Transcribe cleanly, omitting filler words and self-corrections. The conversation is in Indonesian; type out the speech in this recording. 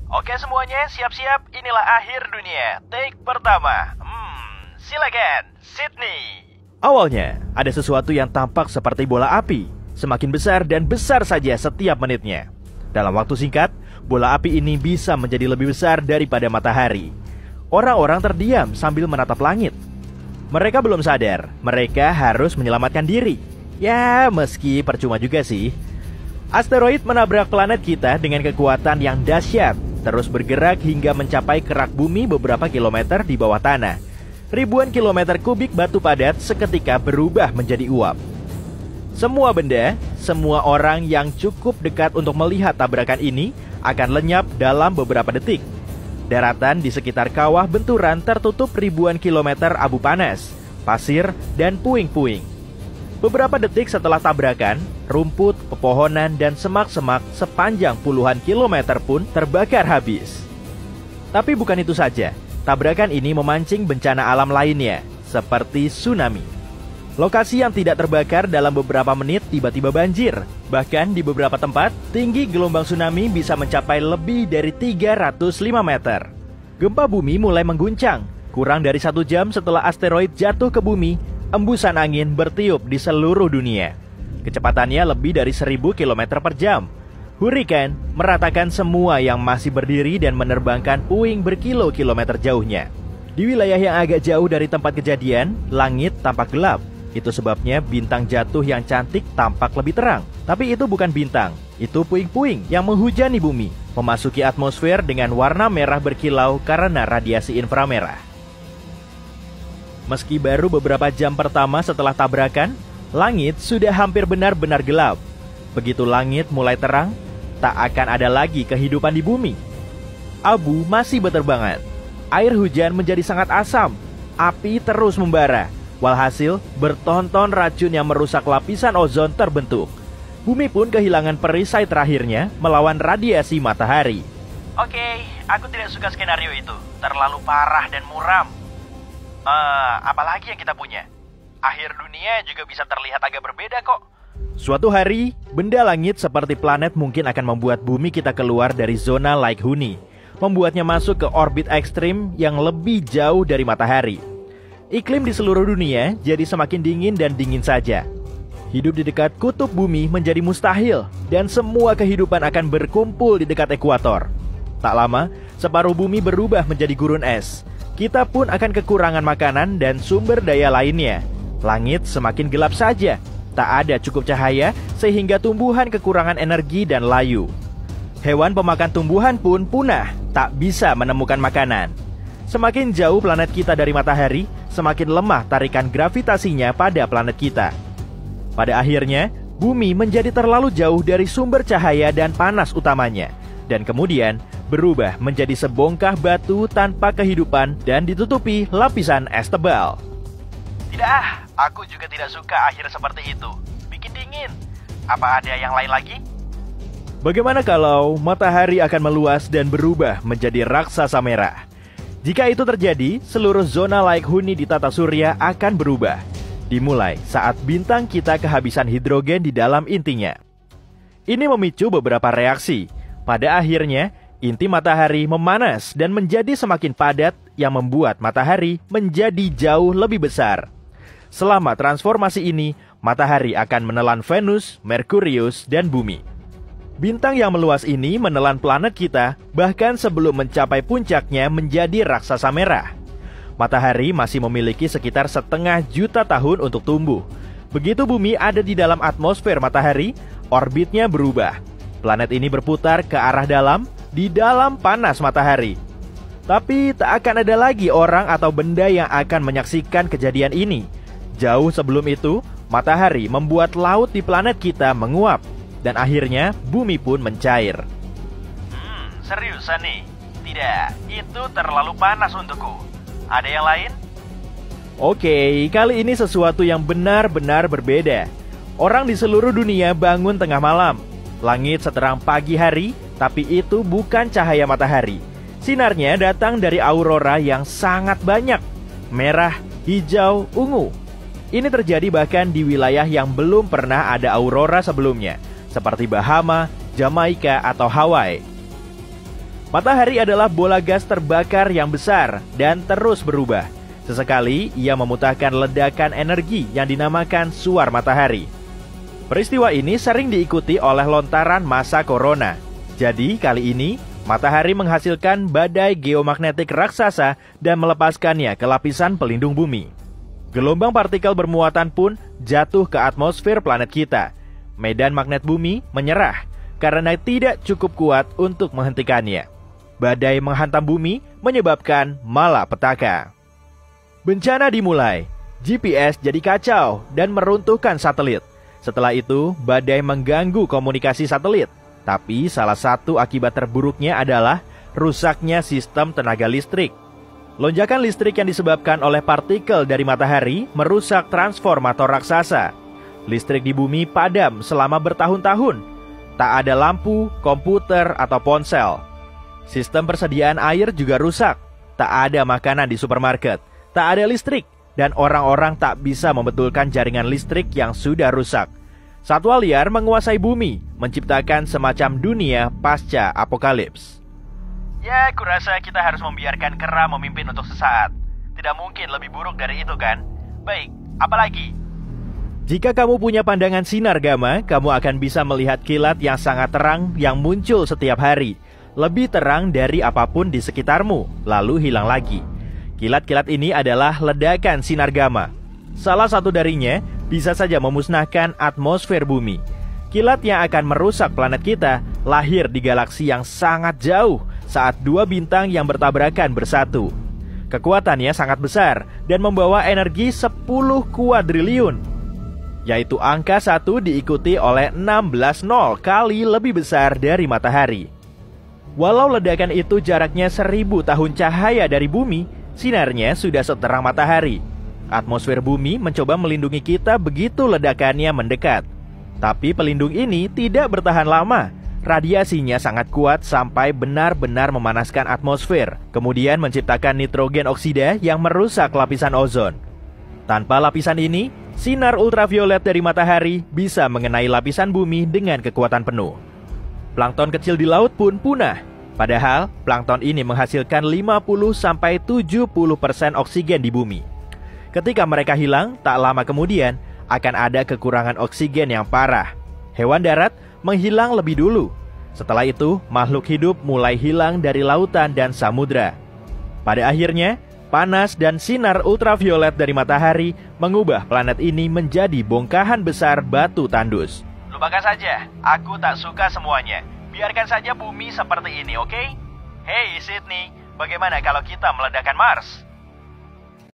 Oke semuanya, siap-siap. Inilah akhir dunia. Take pertama. Silakan, Sydney. Awalnya, ada sesuatu yang tampak seperti bola api, semakin besar dan besar saja setiap menitnya. Dalam waktu singkat, bola api ini bisa menjadi lebih besar daripada matahari. Orang-orang terdiam sambil menatap langit. Mereka belum sadar, mereka harus menyelamatkan diri. Ya, meski percuma juga sih. Asteroid menabrak planet kita dengan kekuatan yang dahsyat, terus bergerak hingga mencapai kerak bumi beberapa kilometer di bawah tanah. Ribuan kilometer kubik batu padat seketika berubah menjadi uap. Semua benda, semua orang yang cukup dekat untuk melihat tabrakan ini akan lenyap dalam beberapa detik. Daratan di sekitar kawah benturan tertutup ribuan kilometer abu panas, pasir, dan puing-puing. Beberapa detik setelah tabrakan, rumput, pepohonan, dan semak-semak sepanjang puluhan kilometer pun terbakar habis. Tapi bukan itu saja, tabrakan ini memancing bencana alam lainnya, seperti tsunami. Lokasi yang tidak terbakar dalam beberapa menit tiba-tiba banjir. Bahkan di beberapa tempat, tinggi gelombang tsunami bisa mencapai lebih dari 305 meter. Gempa bumi mulai mengguncang. Kurang dari 1 jam setelah asteroid jatuh ke bumi, embusan angin bertiup di seluruh dunia. Kecepatannya lebih dari 1000 km per jam. Hurrikan meratakan semua yang masih berdiri dan menerbangkan puing berkilo-kilometer jauhnya. Di wilayah yang agak jauh dari tempat kejadian, langit tampak gelap. Itu sebabnya bintang jatuh yang cantik tampak lebih terang. Tapi itu bukan bintang, itu puing-puing yang menghujani bumi, memasuki atmosfer dengan warna merah berkilau karena radiasi inframerah. Meski baru beberapa jam pertama setelah tabrakan, langit sudah hampir benar-benar gelap. Begitu langit mulai terang, tak akan ada lagi kehidupan di bumi. Abu masih berterbangan. Air hujan menjadi sangat asam. Api terus membara. Walhasil, bertonton racun yang merusak lapisan ozon terbentuk. Bumi pun kehilangan perisai terakhirnya melawan radiasi matahari. Oke, aku tidak suka skenario itu. Terlalu parah dan muram. Apalagi yang kita punya? Akhir dunia juga bisa terlihat agak berbeda kok. Suatu hari, benda langit seperti planet mungkin akan membuat bumi kita keluar dari zona Lake Huni, membuatnya masuk ke orbit ekstrim yang lebih jauh dari matahari. Iklim di seluruh dunia jadi semakin dingin dan dingin saja. Hidup di dekat kutub bumi menjadi mustahil, dan semua kehidupan akan berkumpul di dekat ekuator. Tak lama, separuh bumi berubah menjadi gurun es. Kita pun akan kekurangan makanan dan sumber daya lainnya. Langit semakin gelap saja. Tak ada cukup cahaya sehingga tumbuhan kekurangan energi dan layu. Hewan pemakan tumbuhan pun punah, tak bisa menemukan makanan. Semakin jauh planet kita dari matahari, semakin lemah tarikan gravitasinya pada planet kita. Pada akhirnya, bumi menjadi terlalu jauh dari sumber cahaya dan panas utamanya, dan kemudian berubah menjadi sebongkah batu tanpa kehidupan dan ditutupi lapisan es tebal. Tidak, aku juga tidak suka akhir seperti itu. Bikin dingin. Apa ada yang lain lagi? Bagaimana kalau matahari akan meluas dan berubah menjadi raksasa merah? Jika itu terjadi, seluruh zona Lake Huni di tata surya akan berubah. Dimulai saat bintang kita kehabisan hidrogen di dalam intinya. Ini memicu beberapa reaksi. Pada akhirnya, inti matahari memanas dan menjadi semakin padat yang membuat matahari menjadi jauh lebih besar. Selama transformasi ini, matahari akan menelan Venus, Merkurius, dan bumi. Bintang yang meluas ini menelan planet kita bahkan sebelum mencapai puncaknya menjadi raksasa merah. Matahari masih memiliki sekitar 0,5 juta tahun untuk tumbuh. Begitu bumi ada di dalam atmosfer matahari, orbitnya berubah. Planet ini berputar ke arah dalam, di dalam panas matahari. Tapi tak akan ada lagi orang atau benda yang akan menyaksikan kejadian ini. Jauh sebelum itu, matahari membuat laut di planet kita menguap. Dan akhirnya bumi pun mencair. Seriusan nih? Tidak, itu terlalu panas untukku. Ada yang lain? Oke, kali ini sesuatu yang benar-benar berbeda. Orang di seluruh dunia bangun tengah malam. Langit seterang pagi hari, tapi itu bukan cahaya matahari. Sinarnya datang dari aurora yang sangat banyak. Merah, hijau, ungu. Ini terjadi bahkan di wilayah yang belum pernah ada aurora sebelumnya, seperti Bahama, Jamaika, atau Hawaii. Matahari adalah bola gas terbakar yang besar dan terus berubah. Sesekali ia memutahkan ledakan energi yang dinamakan suar matahari. Peristiwa ini sering diikuti oleh lontaran massa corona. Jadi kali ini matahari menghasilkan badai geomagnetik raksasa dan melepaskannya ke lapisan pelindung bumi. Gelombang partikel bermuatan pun jatuh ke atmosfer planet kita. Medan magnet bumi menyerah karena tidak cukup kuat untuk menghentikannya. Badai menghantam bumi menyebabkan malapetaka. Bencana dimulai, GPS jadi kacau dan meruntuhkan satelit. Setelah itu, badai mengganggu komunikasi satelit. Tapi salah satu akibat terburuknya adalah rusaknya sistem tenaga listrik. Lonjakan listrik yang disebabkan oleh partikel dari matahari merusak transformator raksasa. Listrik di bumi padam selama bertahun-tahun. Tak ada lampu, komputer, atau ponsel. Sistem persediaan air juga rusak. Tak ada makanan di supermarket. Tak ada listrik, dan orang-orang tak bisa membetulkan jaringan listrik yang sudah rusak. Satwa liar menguasai bumi, menciptakan semacam dunia pasca apokalips. Ya, kurasa kita harus membiarkan kera memimpin untuk sesaat. Tidak mungkin lebih buruk dari itu kan? Baik, apalagi? Jika kamu punya pandangan sinar gamma, kamu akan bisa melihat kilat yang sangat terang yang muncul setiap hari. Lebih terang dari apapun di sekitarmu, lalu hilang lagi. Kilat-kilat ini adalah ledakan sinar gamma. Salah satu darinya bisa saja memusnahkan atmosfer bumi. Kilat yang akan merusak planet kita lahir di galaksi yang sangat jauh saat dua bintang yang bertabrakan bersatu. Kekuatannya sangat besar dan membawa energi 10 kuadriliun, yaitu angka 1 diikuti oleh 16 nol kali lebih besar dari matahari. Walau ledakan itu jaraknya 1000 tahun cahaya dari bumi, sinarnya sudah seterang matahari. Atmosfer bumi mencoba melindungi kita begitu ledakannya mendekat. Tapi pelindung ini tidak bertahan lama. Radiasinya sangat kuat sampai benar-benar memanaskan atmosfer, kemudian menciptakan nitrogen oksida yang merusak lapisan ozon. Tanpa lapisan ini, sinar ultraviolet dari matahari bisa mengenai lapisan bumi dengan kekuatan penuh. Plankton kecil di laut pun punah. Padahal, plankton ini menghasilkan 50-70% oksigen di bumi. Ketika mereka hilang, tak lama kemudian akan ada kekurangan oksigen yang parah. Hewan darat menghilang lebih dulu. Setelah itu, makhluk hidup mulai hilang dari lautan dan samudra. Pada akhirnya, panas dan sinar ultraviolet dari matahari mengubah planet ini menjadi bongkahan besar batu tandus. Lupakan saja, aku tak suka semuanya. Biarkan saja bumi seperti ini, oke? Hey Sydney, bagaimana kalau kita meledakkan Mars?